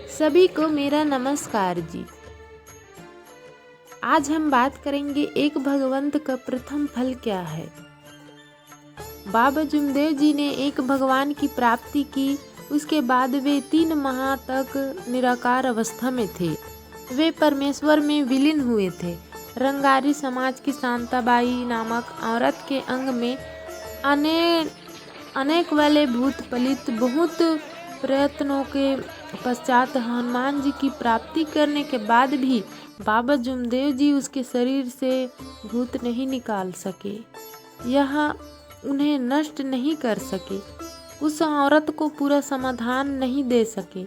सभी को मेरा नमस्कार जी। आज हम बात करेंगे एक भगवंत का प्रथम फल क्या है। बाबा जुमदेव जी ने एक भगवान की प्राप्ति की। उसके बाद वे 3 माह तक निराकार अवस्था में थे। वे परमेश्वर में विलीन हुए थे। रंगारी समाज की शांताबाई नामक औरत के अंग में अनेक वाले भूत पलित। बहुत प्रयत्नों के पश्चात हनुमान जी की प्राप्ति करने के बाद भी बाबा जुमदेव जी उसके शरीर से भूत नहीं निकाल सके, यह उन्हें नष्ट नहीं कर सके, उस औरत को पूरा समाधान नहीं दे सके।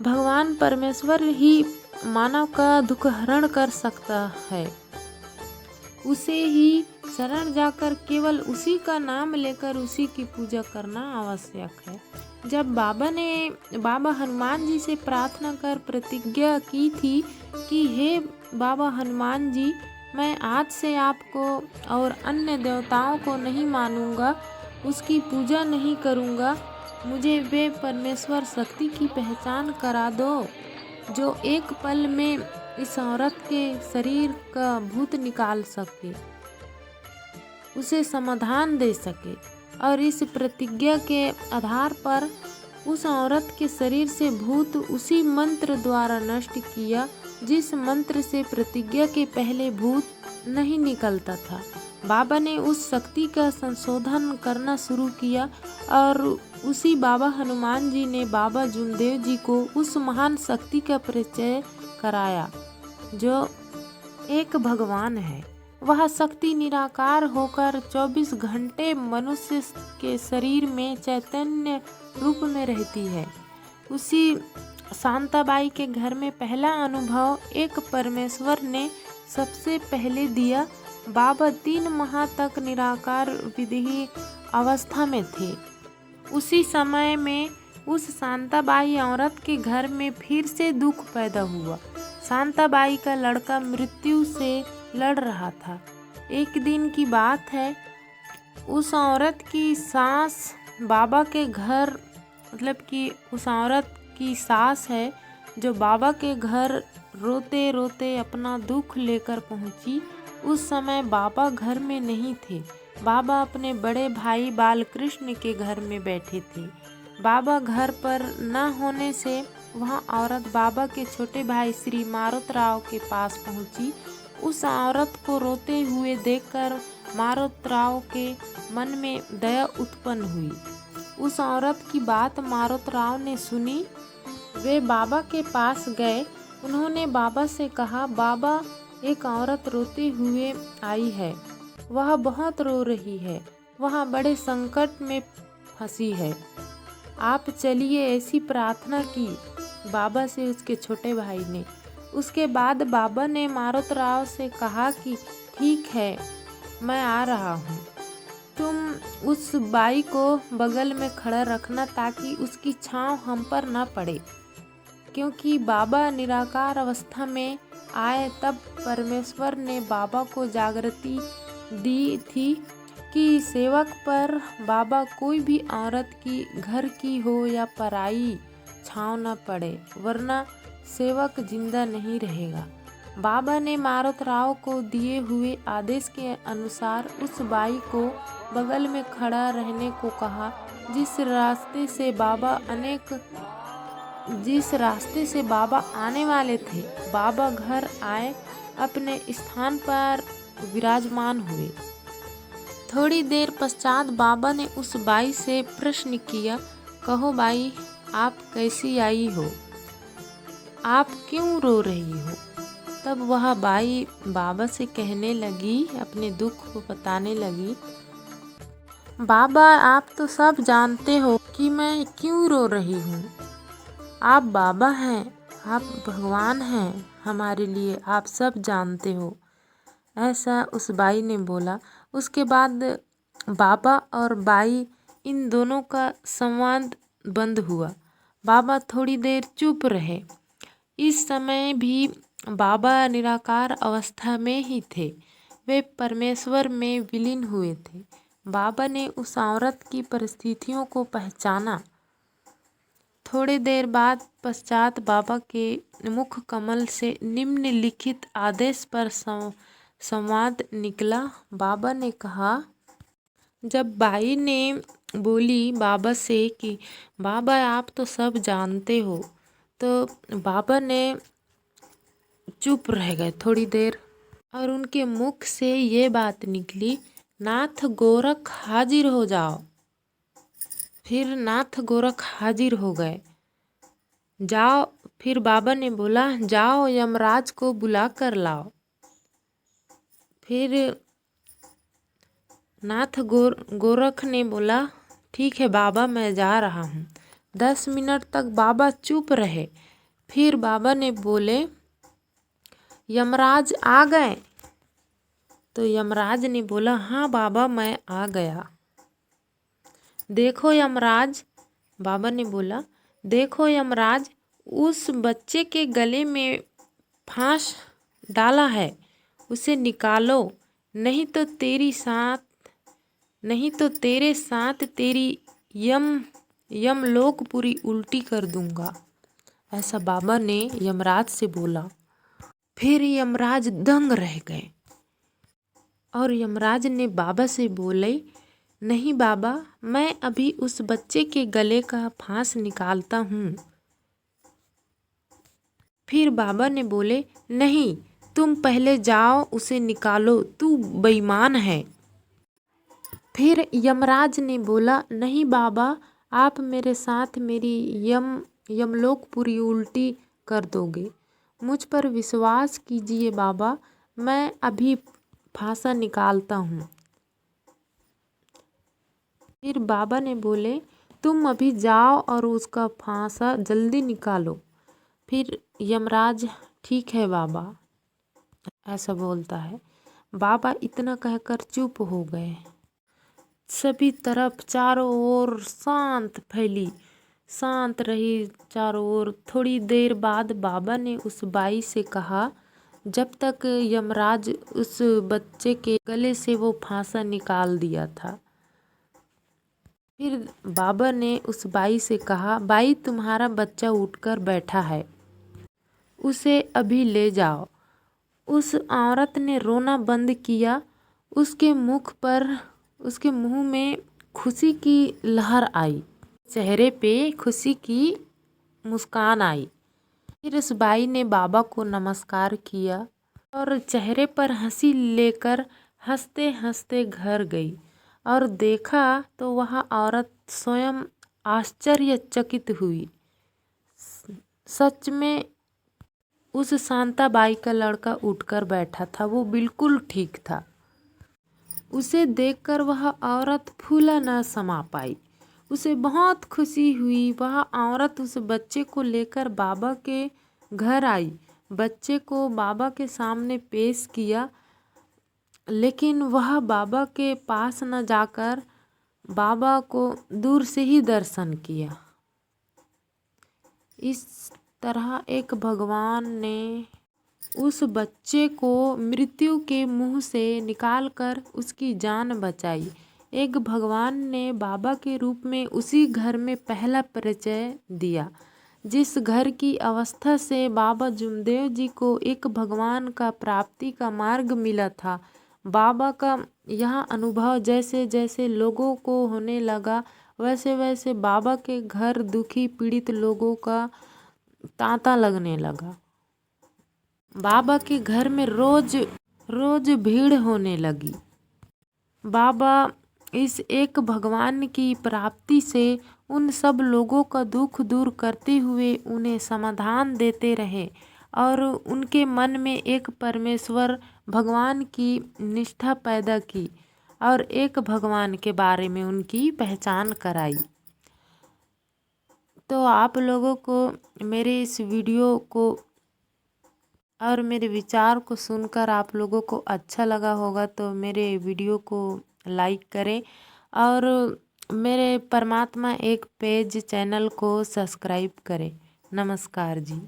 भगवान परमेश्वर ही मानव का दुख हरण कर सकता है। उसे ही शरण जाकर केवल उसी का नाम लेकर उसी की पूजा करना आवश्यक है। जब बाबा हनुमान जी से प्रार्थना कर प्रतिज्ञा की थी कि हे बाबा हनुमान जी, मैं आज से आपको और अन्य देवताओं को नहीं मानूंगा, उसकी पूजा नहीं करूंगा, मुझे वे परमेश्वर शक्ति की पहचान करा दो जो एक पल में इस औरत के शरीर का भूत निकाल सके, उसे समाधान दे सके। और इस प्रतिज्ञा के आधार पर उस औरत के शरीर से भूत उसी मंत्र द्वारा नष्ट किया जिस मंत्र से प्रतिज्ञा के पहले भूत नहीं निकलता था। बाबा ने उस शक्ति का संशोधन करना शुरू किया और उसी बाबा हनुमान जी ने बाबा जुमदेव जी को उस महान शक्ति का परिचय कराया जो एक भगवान है। वह शक्ति निराकार होकर 24 घंटे मनुष्य के शरीर में चैतन्य रूप में रहती है। उसी शांताबाई के घर में पहला अनुभव एक परमेश्वर ने सबसे पहले दिया। बाबा 3 माह तक निराकार विदेही अवस्था में थे। उसी समय में उस शांताबाई औरत के घर में फिर से दुख पैदा हुआ। शांताबाई का लड़का मृत्यु से लड़ रहा था। एक दिन की बात है, उस औरत की सास बाबा के घर, मतलब कि उस औरत की सास है जो बाबा के घर रोते रोते अपना दुख लेकर पहुंची। उस समय बाबा घर में नहीं थे। बाबा अपने बड़े भाई बालकृष्ण के घर में बैठे थे। बाबा घर पर न होने से वह औरत बाबा के छोटे भाई श्री मारुतराव के पास पहुंची। उस औरत को रोते हुए देखकर मारुतराव के मन में दया उत्पन्न हुई। उस औरत की बात मारुतराव ने सुनी। वे बाबा के पास गए। उन्होंने बाबा से कहा, बाबा, एक औरत रोते हुए आई है। वह बहुत रो रही है। वह बड़े संकट में फंसी है। आप चलिए, ऐसी प्रार्थना की बाबा से उसके छोटे भाई ने। उसके बाद बाबा ने मारुतराव से कहा कि ठीक है, मैं आ रहा हूँ। तुम उस बाई को बगल में खड़ा रखना ताकि उसकी छांव हम पर न पड़े। क्योंकि बाबा निराकार अवस्था में आए तब परमेश्वर ने बाबा को जागृति दी थी कि सेवक पर बाबा कोई भी औरत की, घर की हो या पराई, छांव न पड़े, वरना सेवक जिंदा नहीं रहेगा। बाबा ने मारुतराव को दिए हुए आदेश के अनुसार उस बाई को बगल में खड़ा रहने को कहा। जिस रास्ते से बाबा आने वाले थे, बाबा घर आए, अपने स्थान पर विराजमान हुए। थोड़ी देर पश्चात बाबा ने उस बाई से प्रश्न किया, कहो बाई, आप कैसी आई हो? आप क्यों रो रही हो? तब वह बाई बाबा से कहने लगी, अपने दुख को बताने लगी, बाबा, आप तो सब जानते हो कि मैं क्यों रो रही हूँ। आप बाबा हैं, आप भगवान हैं हमारे लिए, आप सब जानते हो। ऐसा उस बाई ने बोला। उसके बाद बाबा और बाई इन दोनों का संवाद बंद हुआ। बाबा थोड़ी देर चुप रहे। इस समय भी बाबा निराकार अवस्था में ही थे। वे परमेश्वर में विलीन हुए थे। बाबा ने उस औरत की परिस्थितियों को पहचाना। थोड़ी देर बाद पश्चात बाबा के मुख कमल से निम्नलिखित आदेश पर संवाद निकला। बाबा ने कहा, जब बाई ने बोली बाबा से कि बाबा आप तो सब जानते हो, तो बाबा ने चुप रह गए थोड़ी देर और उनके मुख से ये बात निकली, नाथ गोरख हाजिर हो जाओ। फिर नाथ गोरख हाजिर हो गए। जाओ, फिर बाबा ने बोला, जाओ यमराज को बुला कर लाओ। फिर नाथ गोरख ने बोला, ठीक है बाबा, मैं जा रहा हूँ। 10 मिनट तक बाबा चुप रहे। फिर बाबा ने बोले, यमराज आ गए? तो यमराज ने बोला, हाँ बाबा, मैं आ गया। देखो यमराज, बाबा ने बोला, देखो यमराज, उस बच्चे के गले में फांस डाला है, उसे निकालो, नहीं तो तेरे साथ तेरी यमलोक पूरी उल्टी कर दूंगा। ऐसा बाबा ने यमराज से बोला। फिर यमराज दंग रह गए और यमराज ने बाबा से बोले, नहीं बाबा, मैं अभी उस बच्चे के गले का फांस निकालता हूँ। फिर बाबा ने बोले, नहीं, तुम पहले जाओ, उसे निकालो, तू बेईमान है। फिर यमराज ने बोला, नहीं बाबा, आप मेरे साथ मेरी यमलोक पूरी उल्टी कर दोगे। मुझ पर विश्वास कीजिए बाबा, मैं अभी फांसा निकालता हूँ। फिर बाबा ने बोले, तुम अभी जाओ और उसका फांसा जल्दी निकालो। फिर यमराज, ठीक है बाबा, ऐसा बोलता है। बाबा इतना कहकर चुप हो गए। सभी तरफ चारों ओर शांत रही चारों ओर। थोड़ी देर बाद बाबा ने उस बाई से कहा, जब तक यमराज उस बच्चे के गले से वो फांसा निकाल दिया था। फिर बाबा ने उस बाई से कहा, बाई, तुम्हारा बच्चा उठकर बैठा है, उसे अभी ले जाओ। उस औरत ने रोना बंद किया। उसके मुंह में खुशी की लहर आई, चेहरे पे खुशी की मुस्कान आई। फिर उस बाई ने बाबा को नमस्कार किया और चेहरे पर हंसी लेकर हंसते हंसते घर गई और देखा तो वह औरत स्वयं आश्चर्यचकित हुई। सच में उस शांताबाई का लड़का उठकर बैठा था, वो बिल्कुल ठीक था। उसे देखकर वह औरत फूला न समा पाई। उसे बहुत खुशी हुई। वह औरत उस बच्चे को लेकर बाबा के घर आई, बच्चे को बाबा के सामने पेश किया, लेकिन वह बाबा के पास न जाकर बाबा को दूर से ही दर्शन किया। इस तरह एक भगवान ने उस बच्चे को मृत्यु के मुंह से निकालकर उसकी जान बचाई। एक भगवान ने बाबा के रूप में उसी घर में पहला परिचय दिया, जिस घर की अवस्था से बाबा जुमदेव जी को एक भगवान का प्राप्ति का मार्ग मिला था। बाबा का यह अनुभव जैसे जैसे लोगों को होने लगा, वैसे वैसे बाबा के घर दुखी पीड़ित लोगों का तांता लगने लगा। बाबा के घर में रोज भीड़ होने लगी। बाबा इस एक भगवान की प्राप्ति से उन सब लोगों का दुख दूर करते हुए उन्हें समाधान देते रहे और उनके मन में एक परमेश्वर भगवान की निष्ठा पैदा की और एक भगवान के बारे में उनकी पहचान कराई। तो आप लोगों को मेरे इस वीडियो को और मेरे विचार को सुनकर आप लोगों को अच्छा लगा होगा, तो मेरे वीडियो को लाइक करें और मेरे परमात्मा एक पेज चैनल को सब्सक्राइब करें। नमस्कार जी।